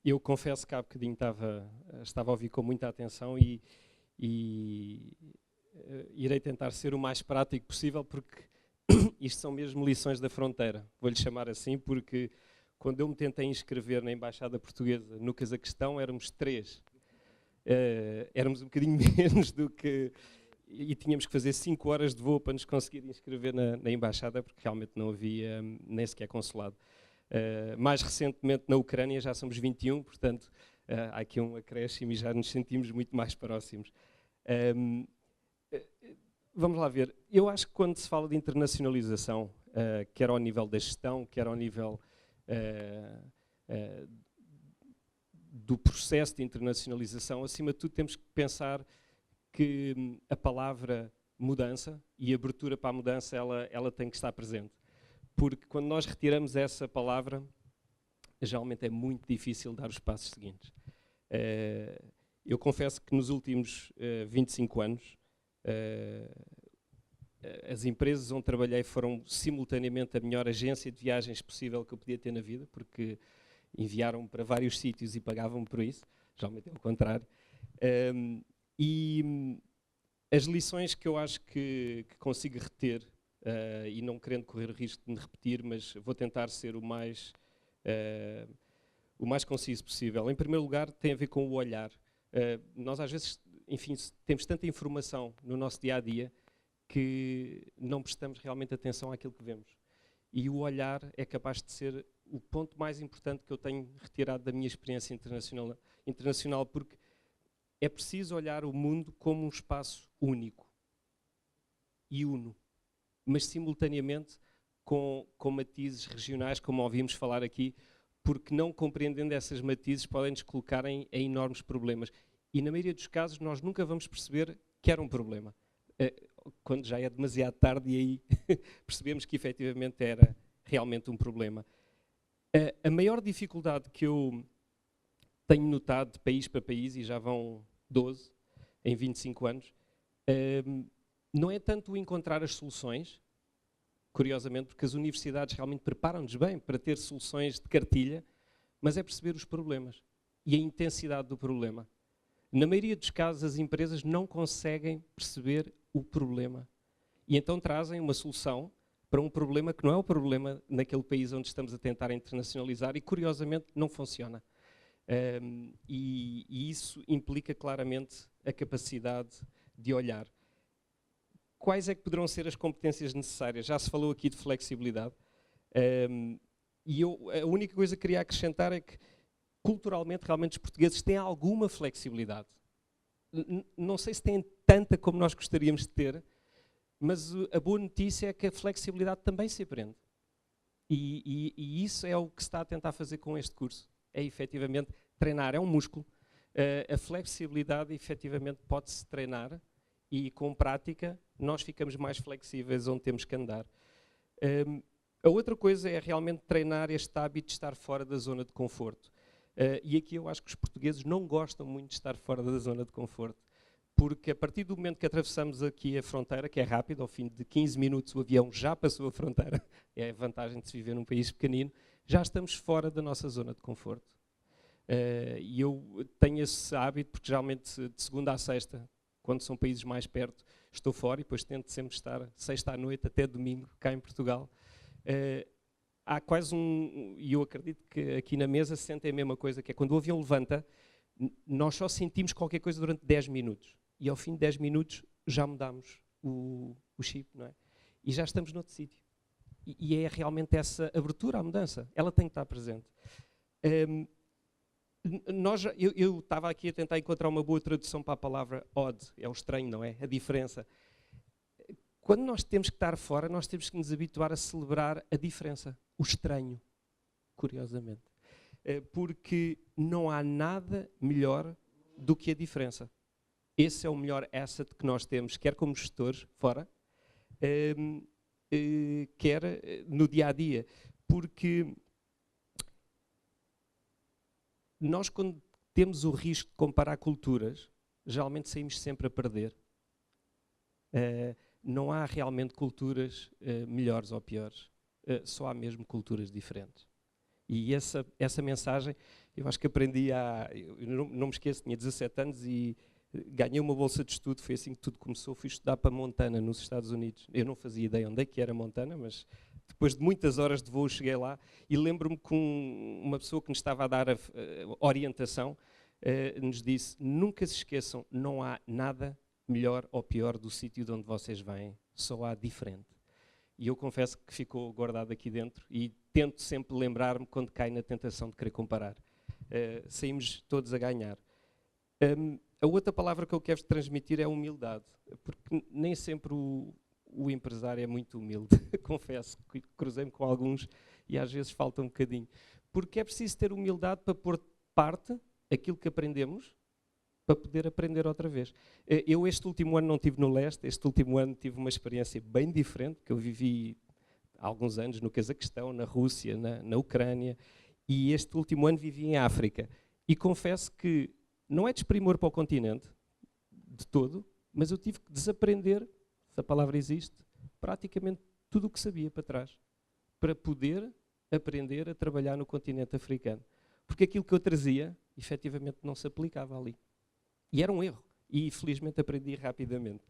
Eu confesso que há bocadinho estava a ouvir com muita atenção e irei tentar ser o mais prático possível, porque isto são mesmo lições da fronteira, vou-lhe chamar assim, porque quando eu me tentei inscrever na Embaixada Portuguesa no Cazaquistão, éramos 3. Éramos um bocadinho menos do que... E tínhamos que fazer 5 horas de voo para nos conseguir inscrever na Embaixada, porque realmente não havia nem sequer consulado. Mais recentemente, na Ucrânia, já somos 21, portanto, há aqui um acréscimo e já nos sentimos muito mais próximos. Vamos lá ver. Eu acho que quando se fala de internacionalização, quer ao nível da gestão, quer ao nível do processo de internacionalização, acima de tudo temos que pensar que a palavra mudança e abertura para a mudança, ela tem que estar presente. Porque quando nós retiramos essa palavra, geralmente é muito difícil dar os passos seguintes. Eu confesso que nos últimos 25 anos, as empresas onde trabalhei foram simultaneamente a melhor agência de viagens possível que eu podia ter na vida, porque enviaram-me para vários sítios e pagavam-me por isso, geralmente é o contrário. E as lições que eu acho que consigo reter, e não querendo correr o risco de me repetir, mas vou tentar ser o mais conciso possível. Em primeiro lugar, tem a ver com o olhar. Nós às vezes, enfim, temos tanta informação no nosso dia-a-dia que não prestamos realmente atenção àquilo que vemos. E o olhar é capaz de ser o ponto mais importante que eu tenho retirado da minha experiência internacional, porque é preciso olhar o mundo como um espaço único e uno, mas simultaneamente com matizes regionais, como ouvimos falar aqui, porque não compreendendo essas matizes podem nos colocar em enormes problemas. E na maioria dos casos nós nunca vamos perceber que era um problema. Quando já é demasiado tarde e aí percebemos que efetivamente era realmente um problema. A maior dificuldade que eu tenho notado de país para país, e já vão 12 em 25 anos, não é tanto encontrar as soluções, curiosamente, porque as universidades realmente preparam-nos bem para ter soluções de cartilha, mas é perceber os problemas e a intensidade do problema. Na maioria dos casos, as empresas não conseguem perceber o problema e então trazem uma solução para um problema que não é o problema naquele país onde estamos a tentar internacionalizar e, curiosamente, não funciona. E isso implica claramente a capacidade de olhar. Quais é que poderão ser as competências necessárias? Já se falou aqui de flexibilidade. E a única coisa que queria acrescentar é que, culturalmente, realmente os portugueses têm alguma flexibilidade. Não sei se têm tanta como nós gostaríamos de ter, mas a boa notícia é que a flexibilidade também se aprende. E isso é o que se está a tentar fazer com este curso. É efetivamente treinar, é um músculo. A flexibilidade efetivamente pode-se treinar e com prática nós ficamos mais flexíveis onde temos que andar. A outra coisa é realmente treinar este hábito de estar fora da zona de conforto. E aqui eu acho que os portugueses não gostam muito de estar fora da zona de conforto, porque a partir do momento que atravessamos aqui a fronteira, que é rápido, ao fim de 15 minutos o avião já passou a fronteira, é a vantagem de se viver num país pequenino, já estamos fora da nossa zona de conforto. E eu tenho esse hábito, porque geralmente de segunda a sexta, quando são países mais perto, estou fora e depois tento sempre estar sexta à noite até domingo, cá em Portugal. Há quase e eu acredito que aqui na mesa se sentem a mesma coisa, que é quando o avião levanta, nós só sentimos qualquer coisa durante 10 minutos. E ao fim de 10 minutos já mudamos o chip, não é? E já estamos noutro sítio. E é realmente essa abertura à mudança. Ela tem que estar presente. Eu estava aqui a tentar encontrar uma boa tradução para a palavra odd. É o estranho, não é? A diferença. Quando nós temos que estar fora, nós temos que nos habituar a celebrar a diferença. O estranho, curiosamente. Porque não há nada melhor do que a diferença. Esse é o melhor asset que nós temos, quer como gestores, fora, quer no dia-a-dia. Porque nós, quando temos o risco de comparar culturas, geralmente saímos sempre a perder. Não há realmente culturas melhores ou piores. Só há mesmo culturas diferentes. E essa mensagem, eu acho que aprendi eu não me esqueço, tinha 17 anos e ganhei uma bolsa de estudo, foi assim que tudo começou, fui estudar para Montana, nos Estados Unidos. Eu não fazia ideia onde é que era Montana, mas depois de muitas horas de voo cheguei lá e lembro-me que uma pessoa que nos estava a dar a orientação nos disse, nunca se esqueçam, não há nada melhor ou pior do sítio de onde vocês vêm, só há diferente. E eu confesso que ficou guardado aqui dentro e tento sempre lembrar-me quando cai na tentação de querer comparar. Saímos todos a ganhar. A outra palavra que eu quero transmitir é a humildade, porque nem sempre o empresário é muito humilde. Confesso que cruzei-me com alguns e às vezes falta um bocadinho. Porque é preciso ter humildade para pôr de parte aquilo que aprendemos para poder aprender outra vez. Eu este último ano não estive no leste, este último ano tive uma experiência bem diferente, que eu vivi há alguns anos no Cazaquistão, na Rússia, na Ucrânia, e este último ano vivi em África. E confesso que não é desprimor para o continente, de todo, mas eu tive que desaprender, se a palavra existe, praticamente tudo o que sabia para trás, para poder aprender a trabalhar no continente africano. Porque aquilo que eu trazia, efetivamente, não se aplicava ali. E era um erro. E felizmente aprendi rapidamente.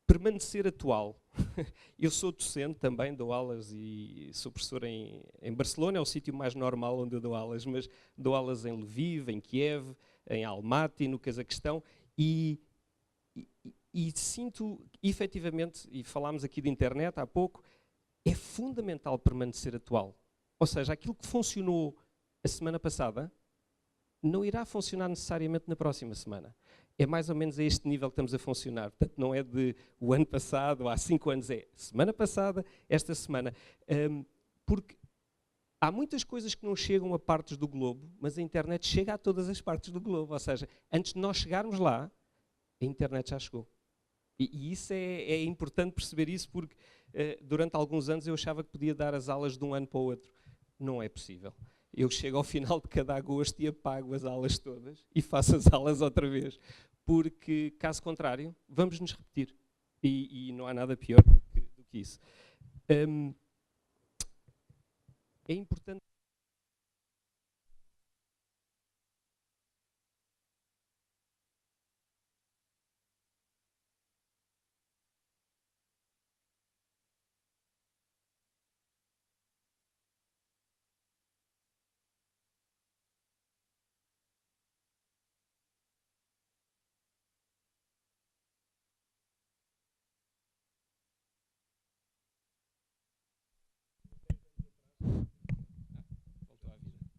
Permanecer atual. Eu sou docente também, dou aulas e sou professor em Barcelona, é o sítio mais normal onde eu dou aulas, mas dou aulas em Lviv, em Kiev, em Almaty, no Cazaquistão, e sinto, efetivamente, e falámos aqui de internet há pouco, é fundamental permanecer atual. Ou seja, aquilo que funcionou a semana passada, não irá funcionar necessariamente na próxima semana. É mais ou menos a este nível que estamos a funcionar. Portanto, não é de o ano passado, há 5 anos, é semana passada, esta semana. Porque há muitas coisas que não chegam a partes do globo, mas a internet chega a todas as partes do globo. Ou seja, antes de nós chegarmos lá, a internet já chegou. E isso é importante perceber isso, porque durante alguns anos eu achava que podia dar as aulas de um ano para o outro. Não é possível. Eu chego ao final de cada agosto e apago as aulas todas e faço as aulas outra vez. Porque, caso contrário, vamos nos repetir. E não há nada pior do que isso. É importante.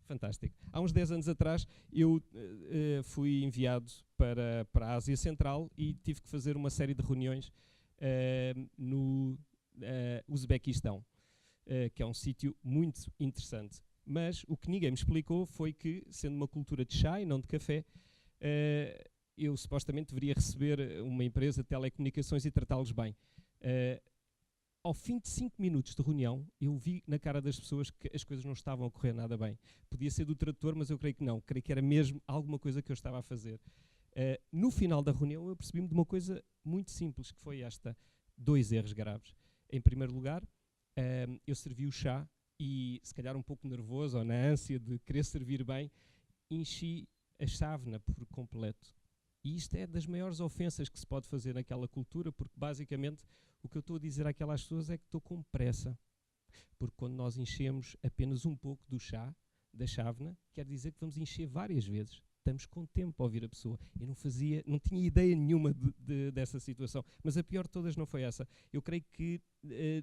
Fantástico. Há uns 10 anos atrás eu fui enviado para a Ásia Central e tive que fazer uma série de reuniões no Uzbequistão, que é um sítio muito interessante. Mas o que ninguém me explicou foi que, sendo uma cultura de chá e não de café, eu supostamente deveria receber uma empresa de telecomunicações e tratá-los bem. Ao fim de 5 minutos de reunião, eu vi na cara das pessoas que as coisas não estavam a correr nada bem. Podia ser do tradutor, mas eu creio que não. Creio que era mesmo alguma coisa que eu estava a fazer. No final da reunião, eu percebi-me de uma coisa muito simples, que foi esta. 2 erros graves. Em primeiro lugar, eu servi o chá e, se calhar um pouco nervoso ou na ânsia de querer servir bem, enchi a chávena por completo. E isto é das maiores ofensas que se pode fazer naquela cultura, porque basicamente o que eu estou a dizer àquelas pessoas é que estou com pressa. Porque quando nós enchemos apenas um pouco do chá, da chávena, quer dizer que vamos encher várias vezes. Estamos com tempo a ouvir a pessoa. Eu não tinha ideia nenhuma dessa situação. Mas a pior de todas não foi essa. Eu creio que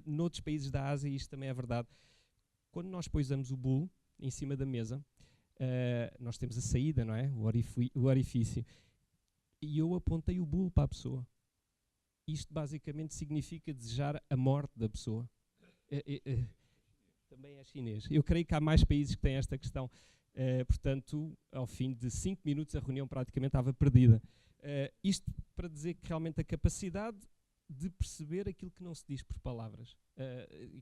noutros países da Ásia, isto também é verdade, quando nós pousamos o bolo em cima da mesa, nós temos a saída, não é? O orifício. E eu apontei o bolo para a pessoa. Isto basicamente significa desejar a morte da pessoa. Também é chinês. Eu creio que há mais países que têm esta questão. Portanto, ao fim de 5 minutos, a reunião praticamente estava perdida. Isto para dizer que realmente a capacidade de perceber aquilo que não se diz por palavras.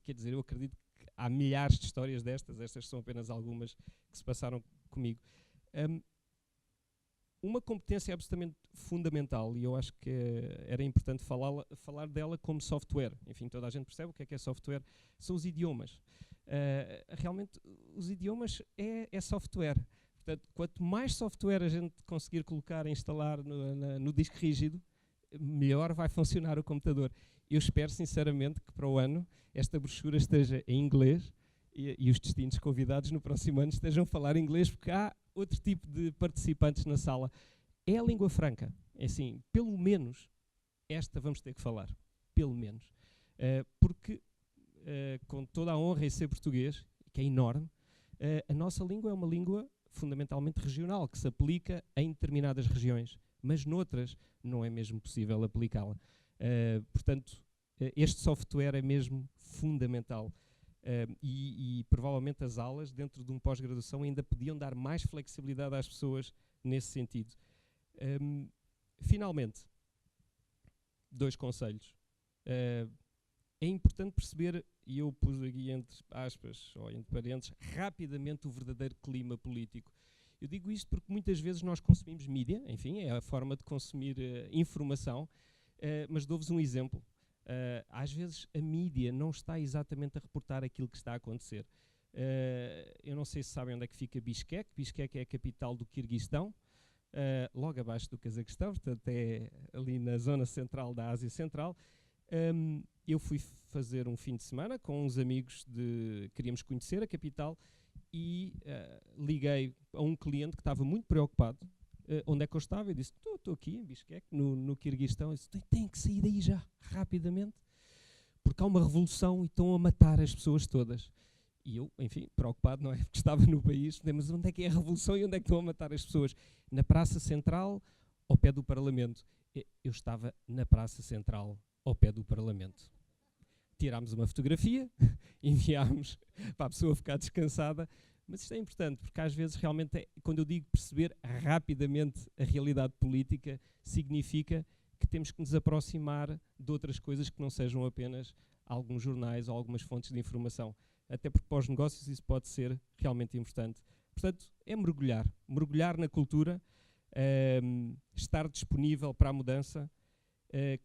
Quer dizer, eu acredito que há milhares de histórias destas, estas são apenas algumas que se passaram comigo. uma competência absolutamente fundamental, e eu acho que era importante falar dela como software. Enfim, toda a gente percebe o que é software, são os idiomas. Realmente, os idiomas é software. Portanto, quanto mais software a gente conseguir colocar e instalar no disco rígido, melhor vai funcionar o computador. Eu espero, sinceramente, que para o ano esta brochura esteja em inglês e os distintos convidados no próximo ano estejam a falar inglês, porque há outro tipo de participantes na sala. É a língua franca. É assim, pelo menos, esta vamos ter que falar. Pelo menos. Porque, com toda a honra em ser português, que é enorme, a nossa língua é uma língua fundamentalmente regional, que se aplica em determinadas regiões, mas noutras não é mesmo possível aplicá-la. Portanto, este software é mesmo fundamental. E provavelmente as aulas, dentro de um pós-graduação, ainda podiam dar mais flexibilidade às pessoas nesse sentido. Finalmente, 2 conselhos. É importante perceber, e eu pus aqui entre aspas, ou entre parênteses, rapidamente o verdadeiro clima político. Eu digo isto porque muitas vezes nós consumimos mídia, enfim, é a forma de consumir informação, mas dou-vos um exemplo. Às vezes a mídia não está exatamente a reportar aquilo que está a acontecer. Eu não sei se sabem onde é que fica Bishkek. Bishkek é a capital do Quirguistão, logo abaixo do Cazaquistão, portanto é ali na zona central da Ásia Central. Eu fui fazer um fim de semana com uns amigos queríamos conhecer a capital e liguei a um cliente que estava muito preocupado. Onde é que eu estava? Eu disse, estou aqui em Bishkek, no Quirguistão. Eu disse, tem que sair daí já, rapidamente, porque há uma revolução e estão a matar as pessoas todas. E eu, enfim, preocupado, não é? Porque estava no país, mas onde é que é a revolução e onde é que estão a matar as pessoas? Na Praça Central, ao pé do Parlamento. Eu estava na Praça Central, ao pé do Parlamento. Tirámos uma fotografia, enviámos para a pessoa ficar descansada, mas isto é importante, porque às vezes realmente, quando eu digo perceber rapidamente a realidade política, significa que temos que nos aproximar de outras coisas que não sejam apenas alguns jornais ou algumas fontes de informação. Até porque para os negócios isso pode ser realmente importante. Portanto, é mergulhar na cultura, estar disponível para a mudança.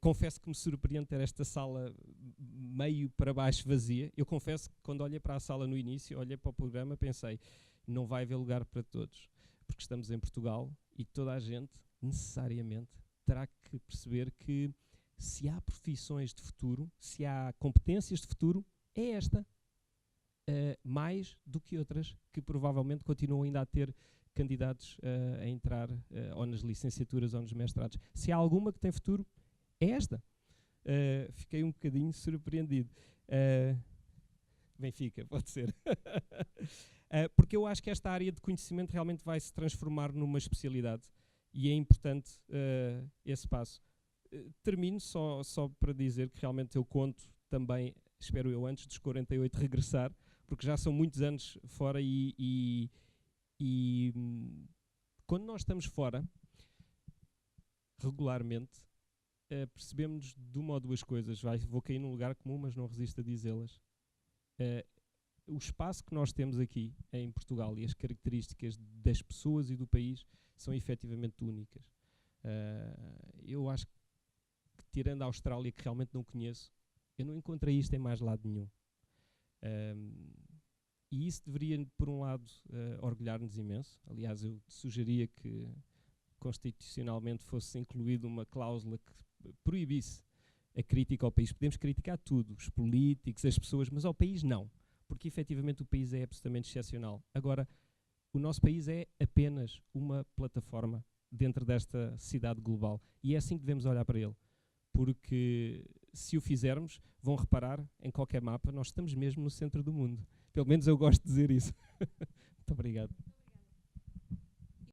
Confesso que me surpreende ter esta sala meio para baixo vazia. Eu confesso que quando olhei para a sala no início, olhei para o programa, pensei, não vai haver lugar para todos, porque estamos em Portugal e toda a gente, necessariamente, terá que perceber que se há profissões de futuro, se há competências de futuro, é esta, mais do que outras, que provavelmente continuam ainda a ter candidatos a entrar ou nas licenciaturas ou nos mestrados. Se há alguma que tem futuro, é esta. Fiquei um bocadinho surpreendido. Benfica, pode ser. Porque eu acho que esta área de conhecimento realmente vai se transformar numa especialidade e é importante esse passo. Termino só para dizer que realmente eu conto também, espero eu, antes dos 48 regressar, porque já são muitos anos fora e quando nós estamos fora, regularmente, percebemos de uma ou duas coisas. Vou cair num lugar comum, mas não resisto a dizê-las. O espaço que nós temos aqui em Portugal e as características das pessoas e do país são efetivamente únicas. Eu acho que, tirando a Austrália, que realmente não conheço, eu não encontrei isto em mais lado nenhum. E isso deveria, por um lado, orgulhar-nos imenso. Aliás, eu sugeria que constitucionalmente fosse incluída uma cláusula que proibisse a crítica ao país. Podemos criticar tudo, os políticos, as pessoas, mas ao país não, porque efetivamente o país é absolutamente excepcional. Agora, o nosso país é apenas uma plataforma dentro desta cidade global e é assim que devemos olhar para ele, porque se o fizermos, vão reparar em qualquer mapa, nós estamos mesmo no centro do mundo. Pelo menos eu gosto de dizer isso. Muito obrigado.